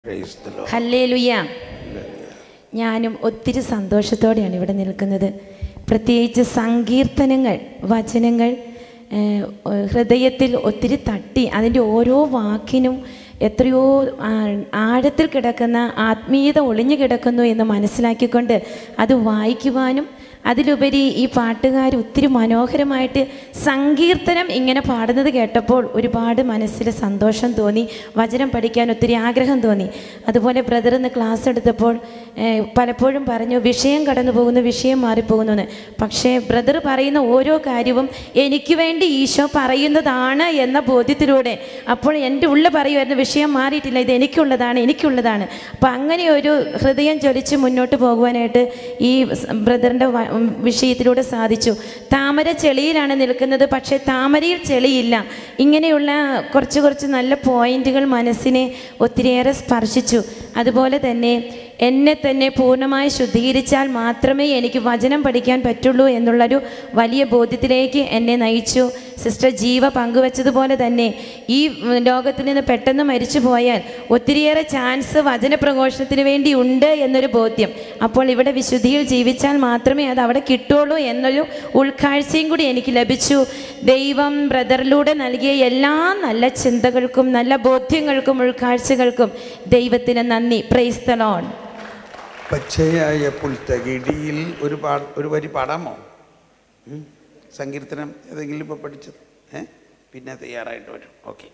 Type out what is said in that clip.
Hallelujah. ഞാനും ഒത്തിരി സന്തോഷത്തോടെയാണ് ഇവിടെ നിൽക്കുന്നത്. പ്രത്യേകിച്ച് സങ്കീർത്തനങ്ങൾ, വചനങ്ങൾ ഹൃദയത്തിൽ ഒത്തിരി തട്ടി, അതിൻ്റെ ഓരോ വാക്കിനും എത്രയോ ആഴത്തിൽ കിടക്കുന്ന ആത്മീയത ഒളിഞ്ഞു കിടക്കുന്നു എന്ന് മനസ്സിലാക്കിക്കൊണ്ട് അത് വായിക്കുവാനും, അതിലുപരി ഈ പാട്ടുകാർ ഒത്തിരി മനോഹരമായിട്ട് സങ്കീർത്തനം ഇങ്ങനെ പാടുന്നത് കേട്ടപ്പോൾ ഒരുപാട് മനസ്സിൽ സന്തോഷം തോന്നി. വചനം പഠിക്കാൻ ഒത്തിരി ആഗ്രഹം തോന്നി. അതുപോലെ ബ്രദർ ഇന്ന് ക്ലാസ് എടുത്തപ്പോൾ പലപ്പോഴും പറഞ്ഞു വിഷയം കടന്നു പോകുന്നു, വിഷയം മാറിപ്പോകുന്നു എന്ന്. പക്ഷേ ബ്രദർ പറയുന്ന ഓരോ കാര്യവും എനിക്ക് വേണ്ടി ഈശോ പറയുന്നതാണ് എന്ന ബോധ്യത്തിലൂടെ അപ്പോൾ എൻ്റെ ഉള്ളിൽ പറയുമായിരുന്നു വിഷയം മാറിയിട്ടില്ല, ഇത് എനിക്കുള്ളതാണ്. അപ്പം അങ്ങനെ ഒരു ഹൃദയം ജ്വലിച്ച് മുന്നോട്ട് പോകുവാനായിട്ട് ഈ ബ്രദറിൻ്റെ വിഷയത്തിലൂടെ സാധിച്ചു. താമര ചെളിയിലാണ് നിൽക്കുന്നത്, പക്ഷേ താമരയിൽ ചെളിയില്ല. ഇങ്ങനെയുള്ള കുറച്ച് നല്ല പോയിന്റുകൾ മനസ്സിനെ ഒത്തിരിയേറെ സ്പർശിച്ചു. അതുപോലെ തന്നെ എന്നെ തന്നെ പൂർണ്ണമായി ശുദ്ധീകരിച്ചാൽ മാത്രമേ എനിക്ക് വചനം പഠിക്കാൻ പറ്റുള്ളൂ എന്നുള്ളൊരു വലിയ ബോധ്യത്തിലേക്ക് എന്നെ നയിച്ചു. സിസ്റ്റർ ജീവ പങ്കുവച്ചതുപോലെ തന്നെ ഈ ലോകത്തിൽ നിന്ന് പെട്ടെന്ന് മരിച്ചു പോയാൽ ഒത്തിരിയേറെ ചാൻസ് വചനപ്രഘോഷണത്തിന് വേണ്ടി ഉണ്ട് എന്നൊരു ബോധ്യം. അപ്പോൾ ഇവിടെ വിശുദ്ധിയിൽ ജീവിച്ചാൽ മാത്രമേ അത് അവിടെ കിട്ടുള്ളൂ എന്നൊരു ഉൾക്കാഴ്ചയും കൂടി എനിക്ക് ലഭിച്ചു. ദൈവം ബ്രദറിലൂടെ നൽകിയ എല്ലാ നല്ല ചിന്തകൾക്കും നല്ല ബോധ്യങ്ങൾക്കും ഉൾക്കാഴ്ചകൾക്കും ദൈവത്തിന് നന്ദി. Praise the Lord. പച്ചയായ പുൽത്തകിടിയിൽ ഒരു വരി പാടാമോ? സങ്കീർത്തനം ഏതെങ്കിലും ഇപ്പോൾ പഠിച്ചത് പിന്നെ തയ്യാറായിട്ട് വരും. ഓക്കെ.